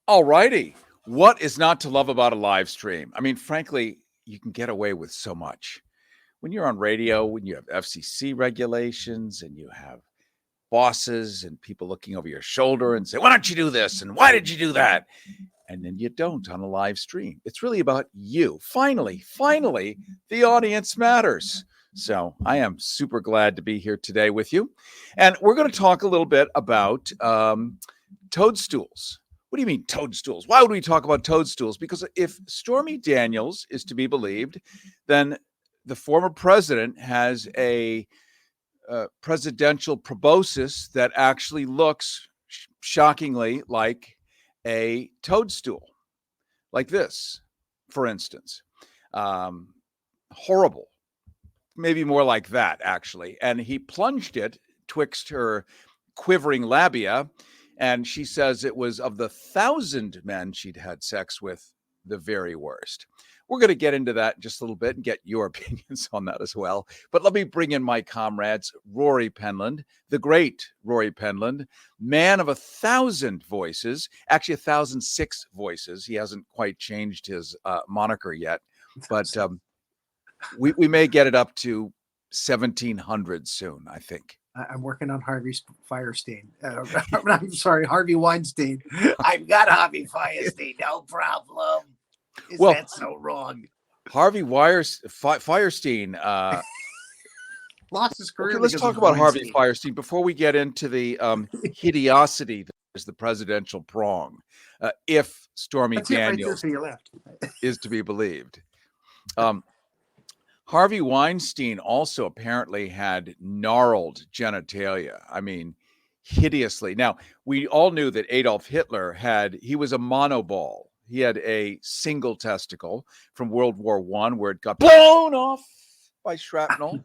All righty. What is not to love about a live stream? I mean, frankly, you can get away with so much. When you're on radio, when you have FCC regulations and you have bosses and people looking over your shoulder and say, why don't you do this? And why did you do that? And then you don't on a live stream. It's really about you. Finally, the audience matters. So I am super glad to be here today with you. And we're going to talk a little bit about toadstools. What do you mean toadstools? Why would we talk about toadstools? Because if Stormy Daniels is to be believed, then the former president has a presidential proboscis that actually looks shockingly like a toadstool, like this, for instance. Horrible. Maybe more like that, actually. And he plunged it twixt her quivering labia. And she says it was of the 1,000 men she'd had sex with, the very worst. We're going to get into that in just a little bit and get your opinions on that as well. But let me bring in my comrades, Rory Penland, the great Rory Penland, man of 1,000 voices, actually 1,006 voices. He hasn't quite changed his moniker yet, but we may get it up to 1,700 soon, I think. I'm working on Harvey Firestein. I'm sorry, Harvey Weinstein. I've got Harvey Firestein, no problem. Is that so wrong? Harvey Firestein. Lost his career. Okay, let's talk about Harvey Firestein before we get into the hideosity that is the presidential prong. If Stormy Daniels is to be believed. Harvey Weinstein also apparently had gnarled genitalia. I mean, hideously. Now, we all knew that Adolf Hitler he was a monoball. He had a single testicle from World War I where it got blown off by shrapnel,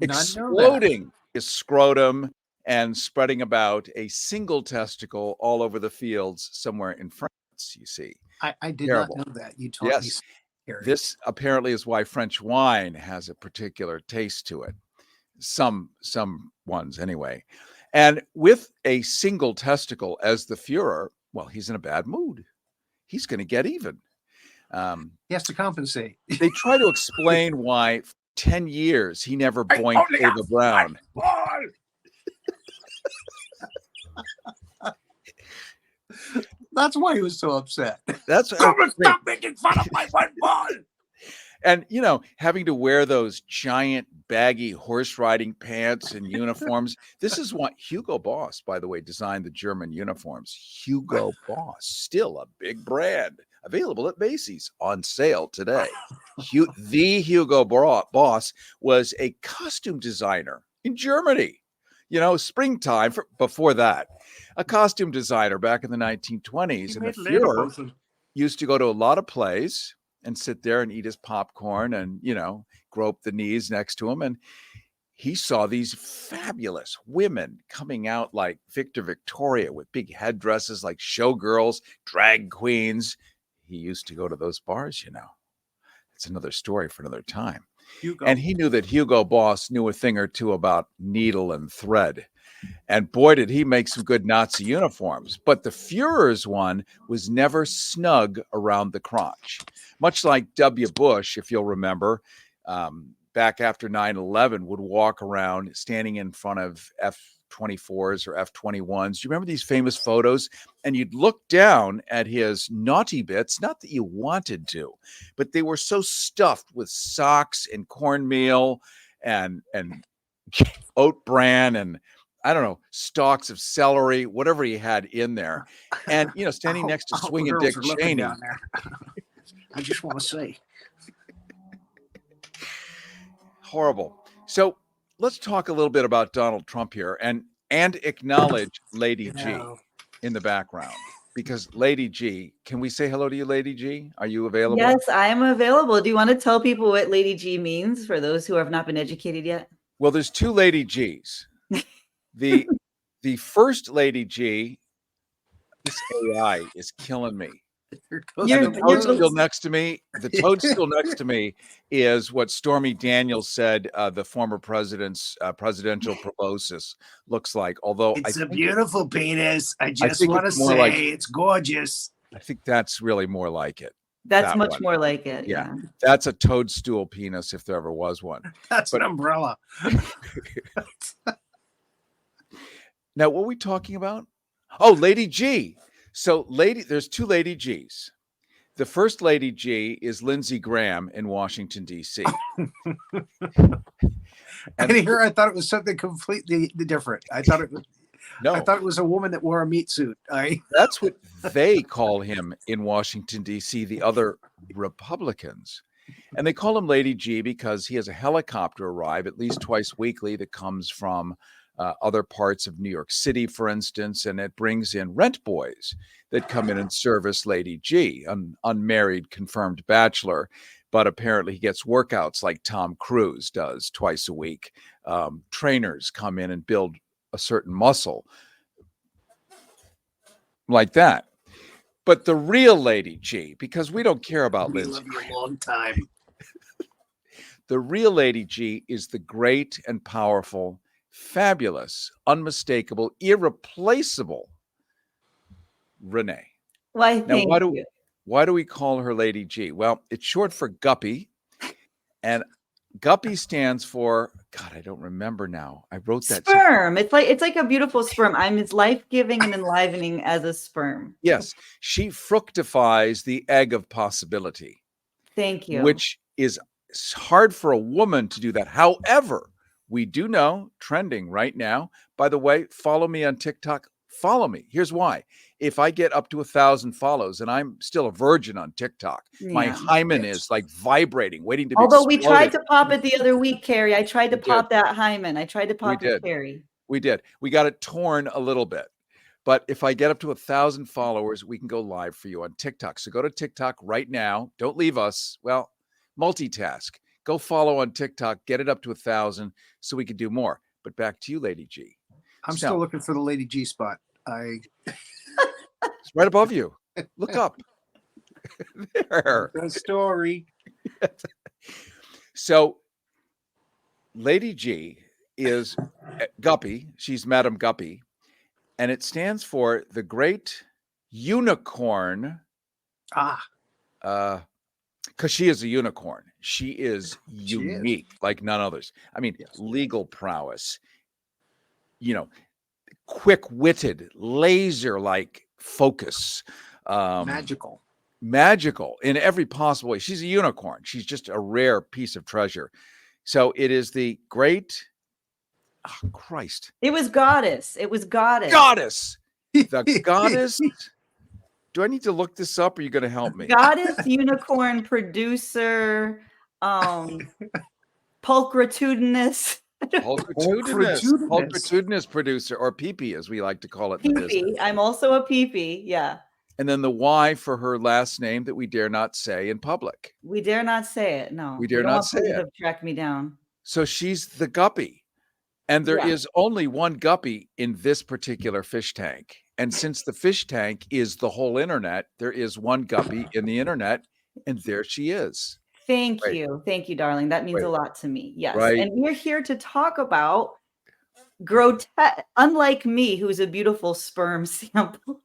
exploding his scrotum and spreading about a single testicle all over the fields somewhere in France, you see. I did not know that. You told me. This apparently is why French wine has a particular taste to it. Some ones anyway. And with a single testicle as the Fuhrer, well, he's in a bad mood. He's going to get even. He has to compensate. They try to explain why for 10 years he never boinked Ava Brown. That's why he was so upset. Stop making fun of my one ball. And, having to wear those giant baggy horse riding pants and uniforms. This is what Hugo Boss, by the way, designed the German uniforms. Hugo Boss, still a big brand, available at Macy's, on sale today. The Hugo Boss was a costume designer in Germany. Springtime, before that, a costume designer back in the 1920s. And the Fuhrer used to go to a lot of plays and sit there and eat his popcorn and, grope the knees next to him. And he saw these fabulous women coming out like Victor Victoria with big headdresses like showgirls, drag queens. He used to go to those bars, It's another story for another time. Hugo. And he knew that Hugo Boss knew a thing or two about needle and thread. And boy, did he make some good Nazi uniforms. But the Fuhrer's one was never snug around the crotch. Much like W. Bush, if you'll remember, back after 9/11, would walk around standing in front of F-24s or F-21s. Do you remember these famous photos? And you'd look down at his naughty bits, not that you wanted to, but they were so stuffed with socks and cornmeal and oat bran and, I don't know, stalks of celery, whatever he had in there. And, standing next to swinging Dick Cheney. I just want to say. Horrible. So let's talk a little bit about Donald Trump here and acknowledge Lady G in the background. Because Lady G, can we say hello to you, Lady G? Are you available? Yes, I'm available. Do you want to tell people what Lady G means for those who have not been educated yet? Well, there's two Lady Gs. The first Lady G, this AI is killing me. There goes You're- And the you're- toadstool next to me, the toadstool next to me is what Stormy Daniels said the former president's presidential proboscis looks like. Although It's a think beautiful penis. I just think want to it's more say like- it's gorgeous. I think that's really more like it. That's that much one. more like it. Yeah. Yeah. That's a toadstool penis if there ever was one. That's But- an umbrella. Now, what are we talking about? Oh, Lady G. So, there's two Lady Gs. The first Lady G is Lindsey Graham in Washington, D.C. And here I thought it was something completely different. I thought it was a woman that wore a meat suit. That's what they call him in Washington, D.C., the other Republicans. And they call him Lady G because he has a helicopter arrive at least twice weekly that comes from other parts of New York City, for instance, and it brings in rent boys that come in and service Lady G, an unmarried confirmed bachelor, but apparently he gets workouts like Tom Cruise does twice a week. Trainers come in and build a certain muscle like that. But the real Lady G, because we don't care about We Lindsay, love you a long time. the real Lady G is the great and powerful, fabulous, unmistakable, irreplaceable Renee. Why? Now, Thank you. why do we call her Lady G? Well, it's short for Guppy, and Guppy stands for God. I don't remember now. I wrote that. Sperm. It's like a beautiful sperm. I'm as life-giving and enlivening as a sperm. Yes, she fructifies the egg of possibility, Thank you. which is hard for a woman to do that. However, we do know, trending right now, by the way, follow me on TikTok. Follow me. Here's why. If I get up to 1,000 follows, and I'm still a virgin on TikTok, my Yeah. hymen is like vibrating, waiting to be Although we tried exploded. to pop it the other week, Cary. I tried to We pop that hymen. I tried to pop did. it, Cary. We did. We got it torn a little bit. But if I get up to 1,000 followers, we can go live for you on TikTok. So go to TikTok right now. Don't leave us. Well, multitask. Go follow on TikTok. Get it up to 1,000 so we can do more. But back to you, Lady G. I'm still looking for the Lady G spot. It's right above you. Look up. There. The story. So Lady G is Guppy. She's Madam Guppy. And it stands for the Great Unicorn. Because she is a unicorn. She is unique, like none others. I mean, legal prowess, quick-witted, laser-like focus. Magical in every possible way. She's a unicorn. She's just a rare piece of treasure. So it is the great, Christ. It was goddess. It was goddess. Goddess. The goddess. Do I need to look this up or are you going to help me? Goddess, unicorn, producer, pulchritudinous. Pulchritudinous producer, or PP as we like to call it. PP. I'm also a PP. Yeah. And then the Y for her last name that we dare not say in public. We dare not say it. No. We dare not say it. Track me down. So she's the Guppy. And there is only one Guppy in this particular fish tank. And since the fish tank is the whole internet, there is one Guppy in the internet, and there she is. Thank you. Thank you, darling. That means a lot to me. Yes. Right. And we're here to talk about unlike me, who's a beautiful sperm sample.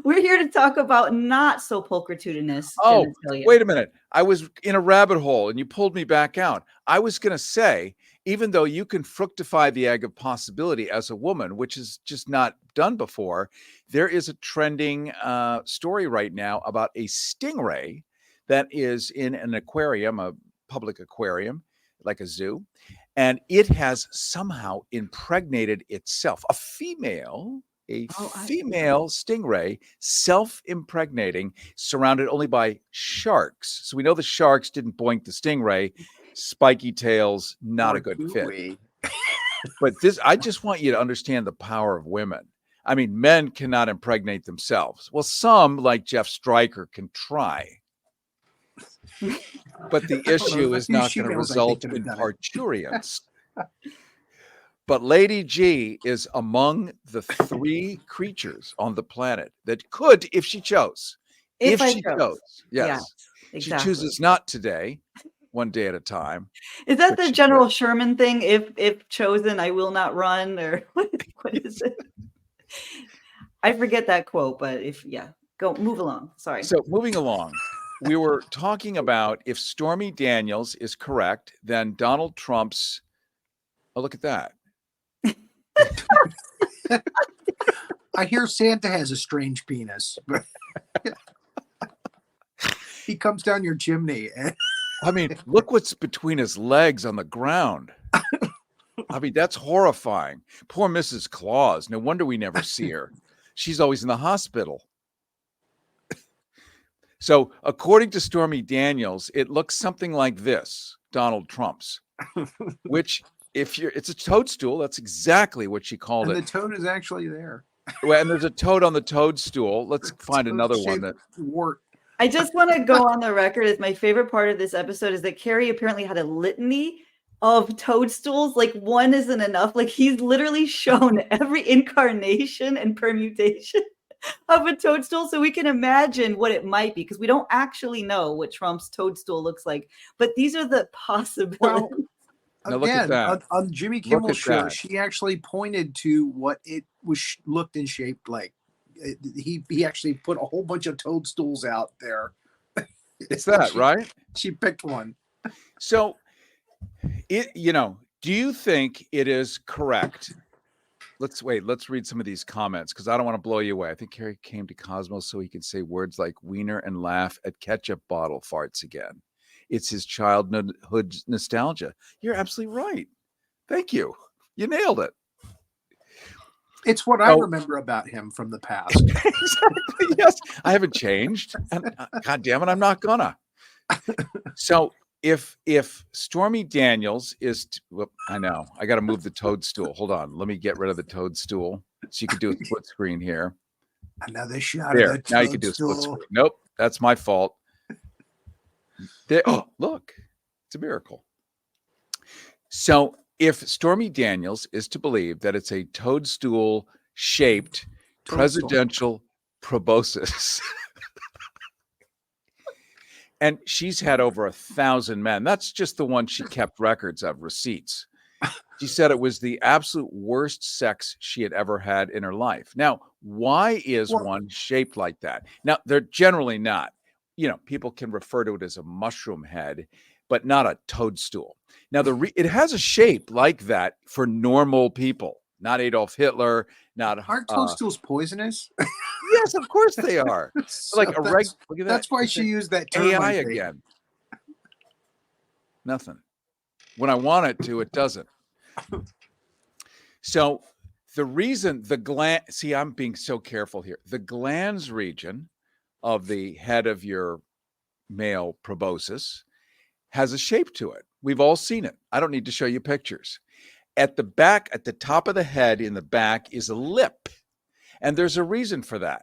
We're here to talk about not so pulchritudinous. Oh, wait a minute. I was in a rabbit hole and you pulled me back out. I was going to say, even though you can fructify the egg of possibility as a woman, which is just not done before, there is a trending story right now about a stingray that is in an aquarium, a public aquarium, like a zoo, and it has somehow impregnated itself. A female stingray self-impregnating, surrounded only by sharks. So we know the sharks didn't boink the stingray. Spiky tails, not a good fit. But I just want you to understand the power of women. I mean, men cannot impregnate themselves. Well, some, like Jeff Stryker, can try. But the issue is not going to result in parturience. But Lady G is among the 3 creatures on the planet that could, if she chose, If I she chose. chose, yes. Yes, She exactly. chooses not today, one day at a time. Is that but the she General did. Sherman thing? If chosen, I will not run, or what is it? I forget that quote, but move along. Sorry. So moving along, we were talking about if Stormy Daniels is correct, then Donald Trump's. Oh, look at that. I hear Santa has a strange penis. He comes down your chimney. I mean, look what's between his legs on the ground. I mean, that's horrifying. Poor Mrs. Claus. No wonder we never see her. She's always in the hospital. So, according to Stormy Daniels, it looks something like this, Donald Trump's, which it's a toadstool. That's exactly what she called And it. the toad is actually there. Well, and there's a toad on the toadstool. Let's find another one. That wart. I just want to go on the record as my favorite part of this episode is that Cary apparently had a litany of toadstools. Like, one isn't enough. Like, he's literally shown every incarnation and permutation of a toadstool, so we can imagine what it might be, because we don't actually know what Trump's toadstool looks like. But these are the possibilities. Well, now look at again, that. on Jimmy Look Kimmel's at show, that. she actually pointed to what it was looked and shaped like. He actually put a whole bunch of toadstools out there. It's that, right? She picked one. So, do you think it is correct? Let's read some of these comments, because I don't want to blow you away. I think Cary came to Cosmos so he can say words like wiener and laugh at ketchup bottle farts again. It's his childhood nostalgia. You're absolutely right. Thank you. You nailed it. It's what I remember about him from the past. Exactly. Yes, I haven't changed, and God damn it, I'm not gonna. So if Stormy Daniels is, I know I got to move the toadstool. Hold on, let me get rid of the toadstool so you can do a split screen here. Another shot There. of the toadstool. Now you can do a split screen. Nope, that's my fault. There. Oh, look, it's a miracle. So if Stormy Daniels is to believe that it's a toadstool-shaped presidential proboscis, and she's had over 1,000 men. That's just the one she kept records of, receipts. She said it was the absolute worst sex she had ever had in her life. Now, why is one shaped like that? Now, they're generally not. People can refer to it as a mushroom head, but not a toadstool. Now, it has a shape like that for normal people, not Adolf Hitler, not. Aren't toadstools poisonous? Yes, of course they are. So Like look at that. That's why she used that term. AI again. Nothing. When I want it to, it doesn't. So the reason the gland, see, I'm being so careful here. The glans region of the head of your male proboscis has a shape to it. We've all seen it. I don't need to show you pictures. At the back, at the top of the head in the back is a lip. And there's a reason for that.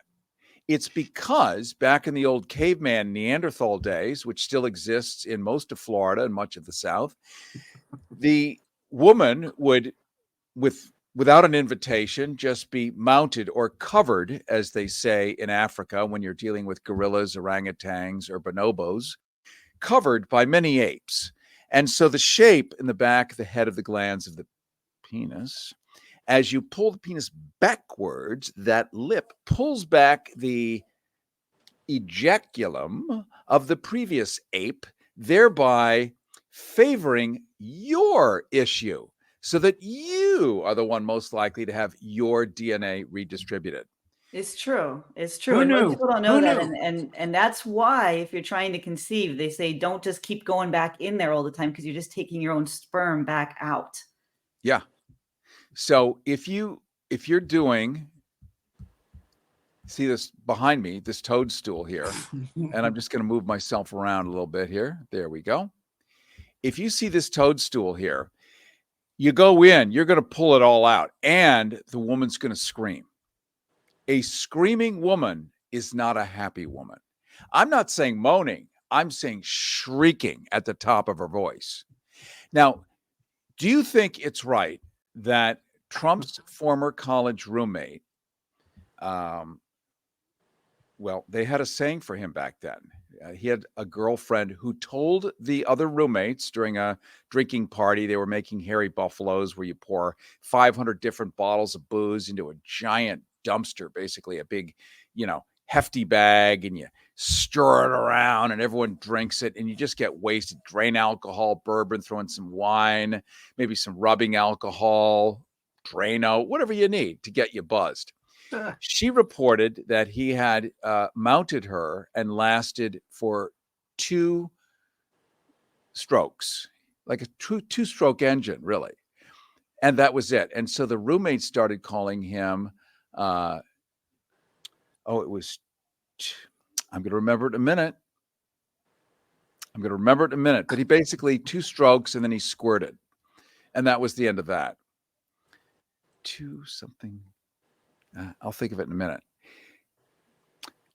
It's because back in the old caveman Neanderthal days, which still exists in most of Florida and much of the South, the woman would, without an invitation, just be mounted or covered, as they say in Africa when you're dealing with gorillas, orangutans, or bonobos, covered by many apes. And so the shape in the back of the head of the glans of the penis, as you pull the penis backwards, that lip pulls back the ejaculum of the previous ape, thereby favoring your issue, so that you are the one most likely to have your DNA redistributed. It's true. It's true. Who And most knew? people don't know Who that. knew? And that's why, if you're trying to conceive, they say don't just keep going back in there all the time, because you're just taking your own sperm back out. Yeah. So if you're doing, see this behind me, this toadstool here, and I'm just going to move myself around a little bit here. There we go. If you see this toadstool here, you go in, you're going to pull it all out, and the woman's going to scream. A screaming woman is not a happy woman. I'm not saying moaning. I'm saying shrieking at the top of her voice. Now, do you think it's right that Trump's former college roommate Well, they had a saying for him back then. He had a girlfriend who told the other roommates during a drinking party, they were making hairy buffaloes where you pour 500 different bottles of booze into a giant dumpster, basically a big, hefty bag, and you stir it around and everyone drinks it and you just get wasted. Drain alcohol, bourbon, throw in some wine, maybe some rubbing alcohol, Drano, whatever you need to get you buzzed. She reported that he had mounted her and lasted for 2 strokes, like a two-stroke engine, really. And that was it. And so the roommates started calling him, I'm going to remember it in a minute. But he basically 2 strokes and then he squirted. And that was the end of that. 2 something. I'll think of it in a minute.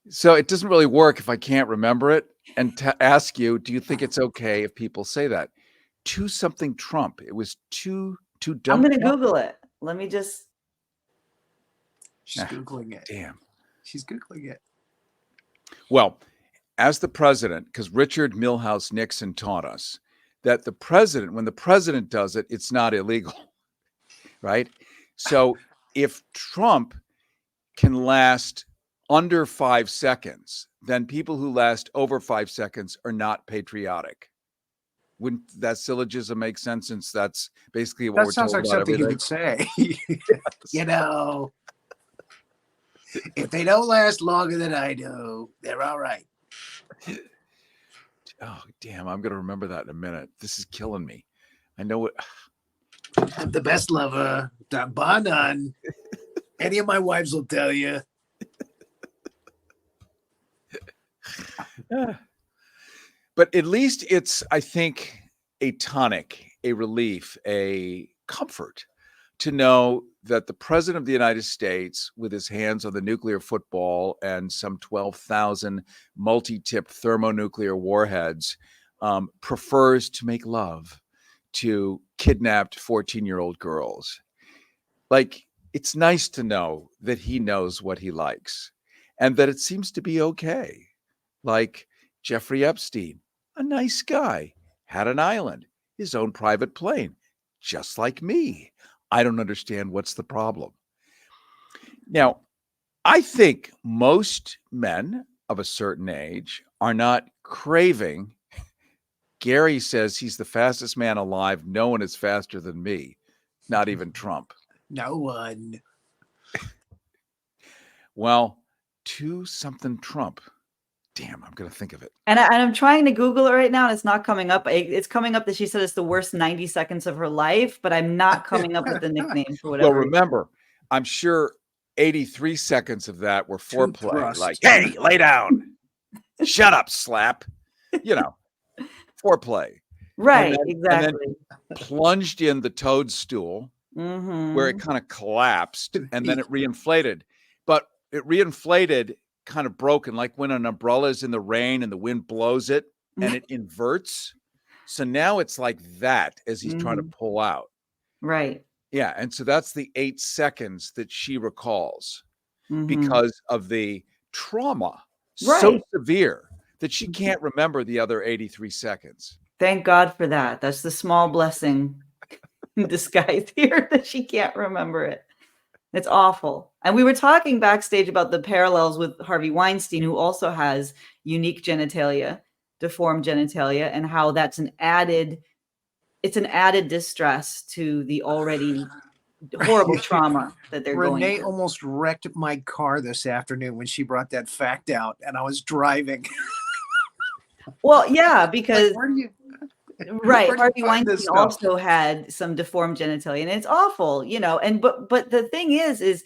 So it doesn't really work if I can't remember it. And to ask you, do you think it's okay if people say that? 2 something Trump. It was 2 dumb. I'm going to Google it. Let me just. She's Googling it. Damn. She's Googling it. Well, as the president, because Richard Milhouse Nixon taught us that when the president does it, it's not illegal. Right? So if Trump can last under 5 seconds, then people who last over 5 seconds are not patriotic. Wouldn't that syllogism make sense, since that's basically what we're told about something you everything? could say. If they don't last longer than I do, they're all right. Oh, damn. I'm going to remember that in a minute. This is killing me. I know it. I'm the best lover. Bar none. Any of my wives will tell you. But at least it's, I think, a tonic, a relief, a comfort to know that the president of the United States, with his hands on the nuclear football and some 12,000 multi-tipped thermonuclear warheads, prefers to make love to kidnapped 14-year-old girls. Like, it's nice to know that he knows what he likes and that it seems to be okay. Like Jeffrey Epstein, a nice guy, had an island, his own private plane, just like me. I don't understand what's the problem. Now, I think most men of a certain age are not craving. Gary says he's the fastest man alive. No one is faster than me, not even Trump. No one. Well, 2 something Trump. Damn, I'm going to think of it. And I'm trying to Google it right now, and it's not coming up. It's coming up that she said it's the worst 90 seconds of her life, but I'm not coming up with the nickname for whatever. Well, remember, I'm sure 83 seconds of that were foreplay. Like, hey, lay down. Shut up, slap. Foreplay. Right, exactly. exactly. And then plunged in the toadstool where it kind of collapsed and then it reinflated. But it reinflated kind of broken, like when an umbrella is in the rain and the wind blows it and it inverts. So now it's like that as he's trying to pull out. Right. Yeah. And so that's the 8 seconds that she recalls because of the trauma so severe that she can't remember the other 83 seconds. Thank God for that. That's the small blessing in disguise here, that she can't remember it. It's awful. And we were talking backstage about the parallels with Harvey Weinstein, who also has unique genitalia, deformed genitalia, and how that's an added distress to the already horrible trauma that they're going Renee through. almost wrecked my car this afternoon when she brought that fact out, and I was driving. Well, yeah, because where do you Harvey find Weinstein this stuff? also had some deformed genitalia, and it's awful, and but the thing is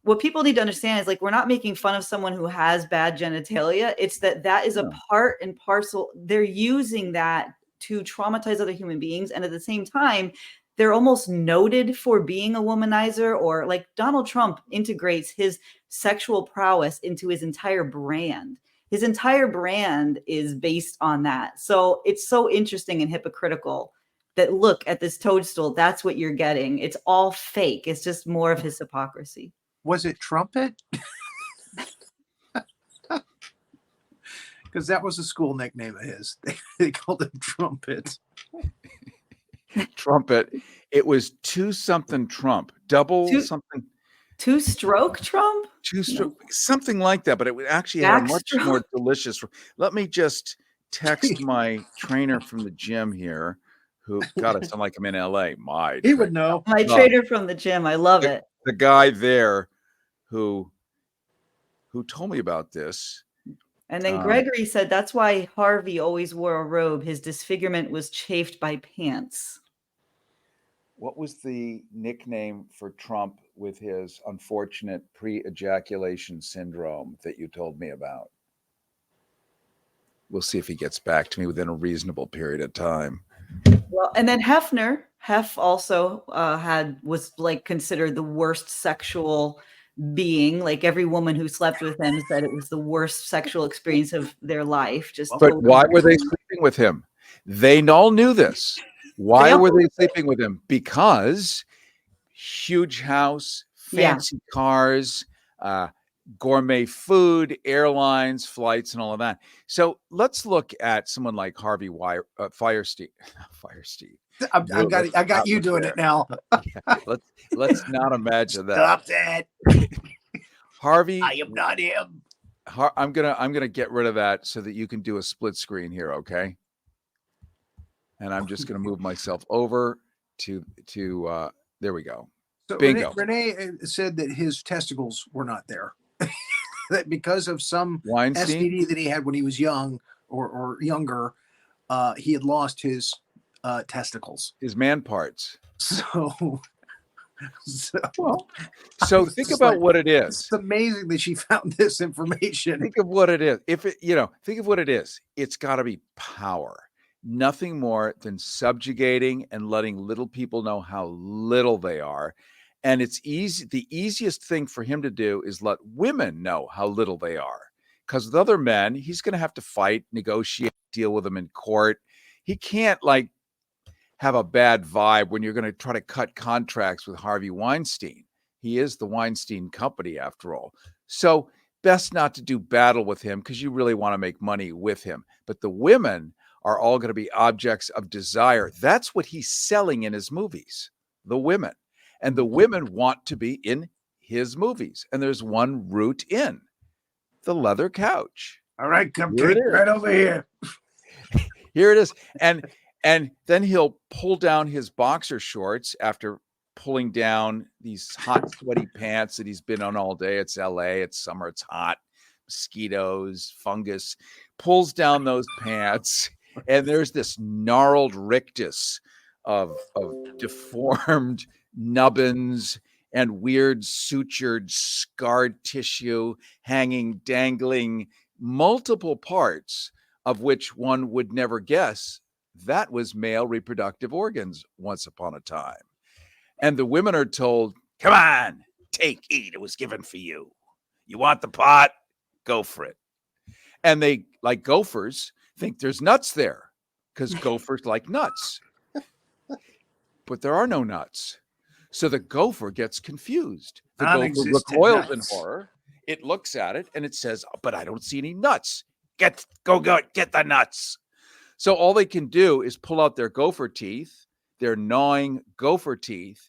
what people need to understand is, like, we're not making fun of someone who has bad genitalia. It's that is a part and parcel. They're using that to traumatize other human beings, and at the same time, they're almost noted for being a womanizer, or like Donald Trump integrates his sexual prowess into his entire brand. His entire brand is based on that. So it's so interesting and hypocritical that, look at this toadstool. That's what you're getting. It's all fake. It's just more of his hypocrisy. Was it trumpet? because that was a school nickname of his. They called him Trumpet. Trumpet. It was two something Trump, double Two- something, Two-stroke Trump? something like that. But it would actually had a much Backstroke? more delicious. Let me just text my trainer from the gym here, who God, I sound like I'm in LA. He would know. My trader from the gym. I love it. The guy there who told me about this. And then Gregory said that's why Harvey always wore a robe. His disfigurement was chafed by pants. What was the nickname for Trump with his unfortunate pre-ejaculation syndrome that you told me about? We'll see if he gets back to me within a reasonable period of time. Well, and then Hef also was like considered the worst sexual being. Like every woman who slept with him said it was the worst sexual experience of their life. But why were they sleeping with him? They all knew this. Why were they sleeping with him? Because huge house, fancy cars, gourmet food, airlines, flights, and all of that. So let's look at someone like Harvey Firestein. Firestein. I got you doing it now. Let's not imagine that. Stop that. Harvey. I am not him. I'm gonna get rid of that so that you can do a split screen here, okay? And I'm just gonna move myself over to there we go. So Bingo. Renee said that his testicles were not there. That because of some Weinstein? STD that he had when he was young or younger, he had lost his testicles. His man parts. So think about what it is. It's amazing that she found this information. Think of what it is. Think of what it is. It's got to be power. Nothing more than subjugating and letting little people know how little they are. And it's easy. The easiest thing for him to do is let women know how little they are. Because with other men, he's going to have to fight, negotiate, deal with them in court. He can't have a bad vibe when you're going to try to cut contracts with Harvey Weinstein. He is the Weinstein Company, after all. So best not to do battle with him because you really want to make money with him. But the women are all going to be objects of desire. That's what he's selling in his movies, the women. And the women want to be in his movies. And there's one route in, the leather couch. All right, cupcake, right over here. Here it is. And then he'll pull down his boxer shorts after pulling down these hot, sweaty pants that he's been on all day. It's LA, it's summer, it's hot, mosquitoes, fungus, pulls down those pants. And there's this gnarled rictus of deformed nubbins and weird sutured scarred tissue hanging, dangling, multiple parts of which one would never guess that was male reproductive organs once upon a time. And the women are told, come on, eat. It was given for you. You want the pot? Go for it. And they, like gophers, think there's nuts there because gophers like nuts. But there are no nuts. So the gopher gets confused. The gopher recoils in horror. It looks at it and it says, but I don't see any nuts. Get the nuts. So all they can do is pull out their gopher teeth, their gnawing gopher teeth,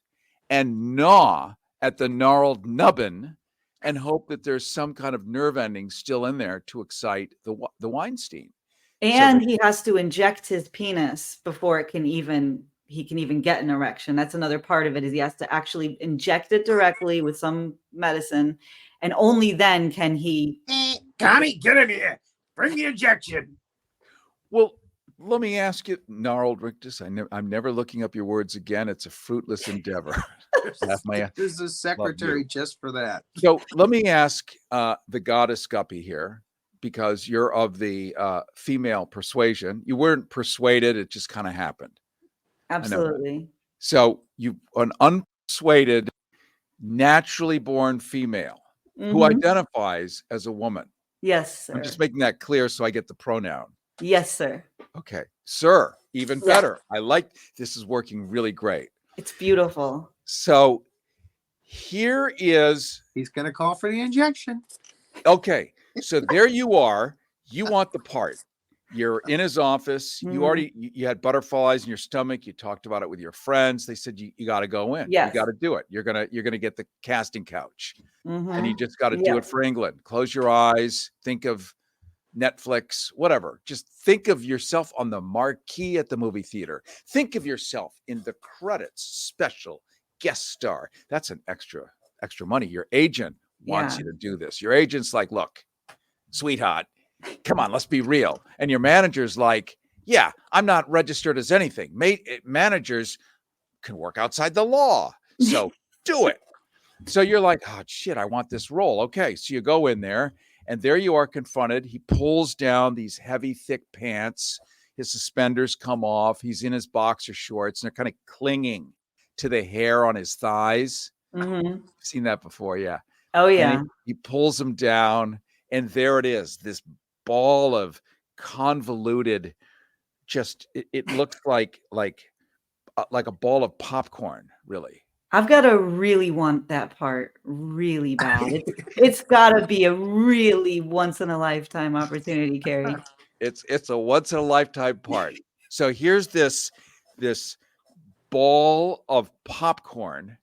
and gnaw at the gnarled nubbin and hope that there's some kind of nerve ending still in there to excite the Weinstein. And he has to inject his penis before he can even get an erection. That's another part of it, is he has to actually inject it directly with some medicine. And only then can he. Connie, get in here. Bring the injection. Well, let me ask you, gnarled rictus. I'm never looking up your words again. It's a fruitless endeavor. There's a secretary just for that. So let me ask the goddess Guppy here, because you're of the female persuasion. You weren't persuaded. It just kind of happened. Absolutely. So you an unpersuaded, naturally born female who identifies as a woman. Yes, sir. I'm just making that clear so I get the pronoun. Yes, sir. Okay. Sir, even better. I like this is working really great. It's beautiful. So here is. He's going to call for the injection. Okay. So there you are. You want the part. You're in his office. You already you had butterflies in your stomach. You talked about it with your friends. They said you got to go in. Yes. You got to do it. You're gonna get the casting couch, Mm-hmm. and you just got to do it for England. Close your eyes. Think of Netflix, whatever. Just think of yourself on the marquee at the movie theater. Think of yourself in the credits, special guest star. That's an extra money. Your agent wants you to do this. Your agent's like, look, sweetheart, come on, let's be real. And your manager's like, yeah, I'm not registered as anything. Managers can work outside the law. So do it. So you're like, oh, shit, I want this role. Okay. So you go in there and there you are confronted. He pulls down these heavy, thick pants. His suspenders come off. He's in his boxer shorts and they're kind of clinging to the hair on his thighs. Mm-hmm. Seen that before. Yeah. Oh, yeah. And he pulls them down. And there it is, this ball of convoluted, just it looks like a ball of popcorn, really. I've got to really want that part really bad. It's got to be a really once in a lifetime opportunity, Cary. It's a once in a lifetime part. So here's this ball of popcorn.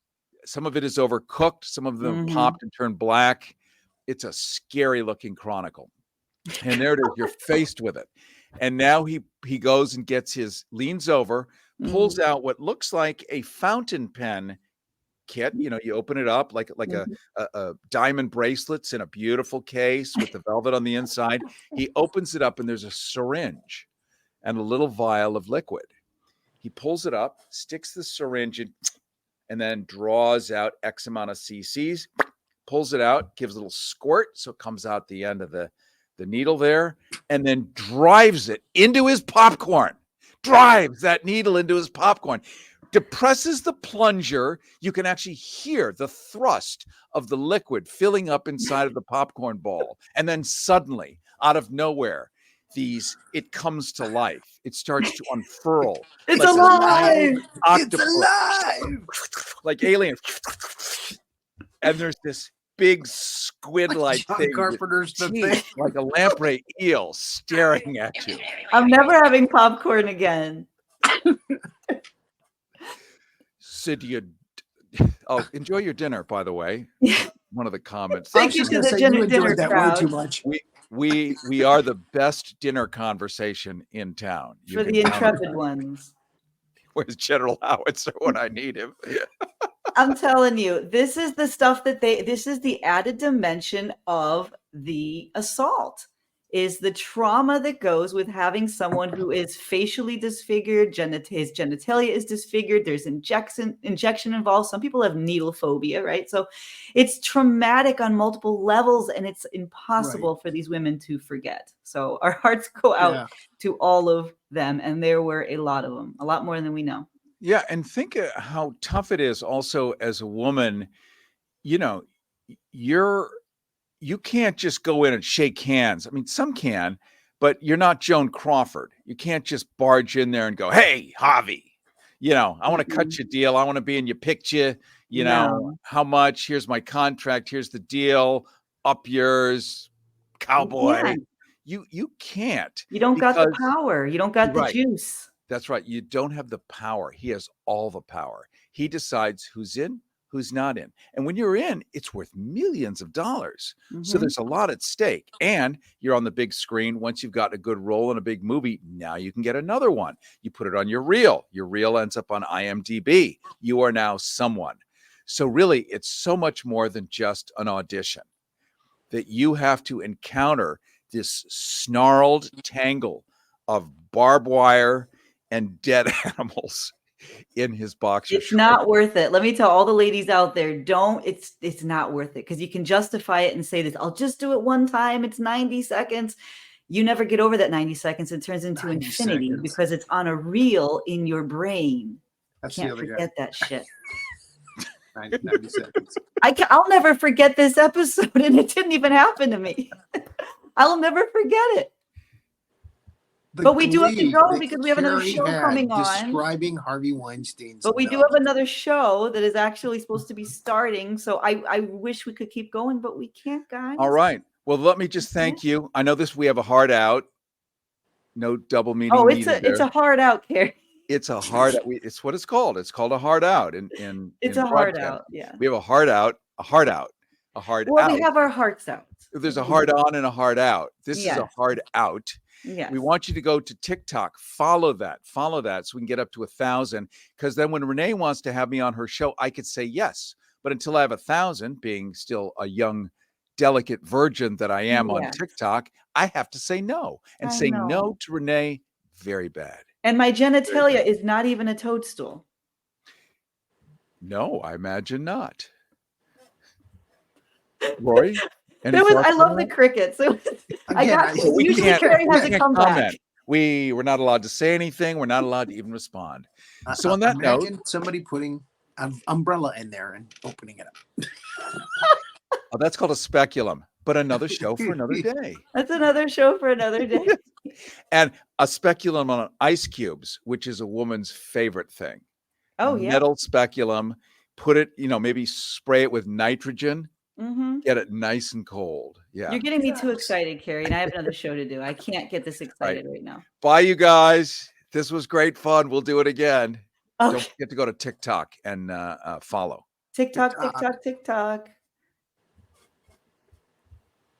Some of it is overcooked. Some of them popped and turned black. It's a scary looking chronicle. And there it is. You're faced with it. And now he goes and leans over, pulls out what looks like a fountain pen kit. You know, you open it up like a diamond bracelets in a beautiful case with the velvet on the inside. He opens it up and there's a syringe and a little vial of liquid. He pulls it up, sticks the syringe in, and then draws out X amount of cc's, pulls it out, gives a little squirt so it comes out the end of the needle there, and then drives it into his popcorn. Drives that needle into his popcorn. Depresses the plunger. You can actually hear the thrust of the liquid filling up inside of the popcorn ball. And then suddenly, out of nowhere, it comes to life. It starts to unfurl. It's alive! It's alive! Like aliens. And there's this big squid-like thing, Carpenter's the teeth, thing, like a lamprey eel staring at you. I'm never having popcorn again. Sid, enjoy your dinner, by the way. One of the comments. Thank you to the dinner crowd. Way too much. We are the best dinner conversation in town. For the intrepid ones. Where's General Howitzer when I need him? I'm telling you, this is the stuff this is the added dimension of the assault, is the trauma that goes with having someone who is facially disfigured, his genitalia is disfigured, there's injection involved. Some people have needle phobia, right? So it's traumatic on multiple levels and it's impossible for these women to forget. So our hearts go out to all of them. And there were a lot of them, a lot more than we know. Yeah. And think of how tough it is also as a woman, you know, you can't just go in and shake hands. I mean, some can, but you're not Joan Crawford. You can't just barge in there and go, hey, Harvey, you know, I want to cut you a deal. I want to be in your picture. You know, how much? Here's my contract. Here's the deal. Up yours, cowboy. You can't. You don't got the power. You don't got the juice. That's right. You don't have the power. He has all the power. He decides who's in, who's not in. And when you're in, it's worth millions of dollars. So there's a lot at stake. And you're on the big screen. Once you've got a good role in a big movie, now you can get another one. You put it on your reel. Your reel ends up on IMDb. You are now someone. So really, it's so much more than just an audition. That you have to encounter this snarled tangle of barbed wire and dead animals in his boxer shorts. It's not worth it. Let me tell all the ladies out there, it's not worth it, because you can justify it and say this, I'll just do it one time. It's 90 seconds. You never get over that 90 seconds. It turns into infinity because it's on a reel in your brain. That's Can't forget that shit. 90 seconds. I'll never forget this episode, and it didn't even happen to me. I'll never forget it. But we do have to go because we have another show coming on. Describing Harvey Weinstein's. But we do have another show that is actually supposed to be starting. So I wish we could keep going, but we can't, guys. All right. Well, let me just thank you. I know we have a hard out. No double meaning. Oh, it's a hard out, Cary. It's a hard out. It's what it's called. It's called a hard out. It's a hard out. Yeah. We have a hard out, a hard out, a hard Well, out. we have our hearts out. There's a hard on and a hard out. This is a Yes. hard out. Yes. We want you to go to TikTok, follow that so we can get up to 1,000. Because then when Renee wants to have me on her show, I could say yes. But until I have 1,000, being still a young, delicate virgin that I am on TikTok, I have to say no. And saying no to Renee, very bad. And my genitalia is not even a toadstool. No, I imagine not. Rory? I love the crickets. Usually Cary has a comeback. We're not allowed to say anything. We're not allowed to even respond. So on that note, somebody putting an umbrella in there and opening it up. Oh, that's called a speculum, but another show for another day. That's another show for another day. And a speculum on ice cubes, which is a woman's favorite thing. Oh, yeah. Metal speculum. Put it, maybe spray it with nitrogen. Mm-hmm. Get it nice and cold. Yeah. You're getting me too excited, Cary, and I have another show to do. I can't get this excited right now. Bye, you guys. This was great fun. We'll do it again. Okay. Don't forget to go to TikTok and follow. TikTok.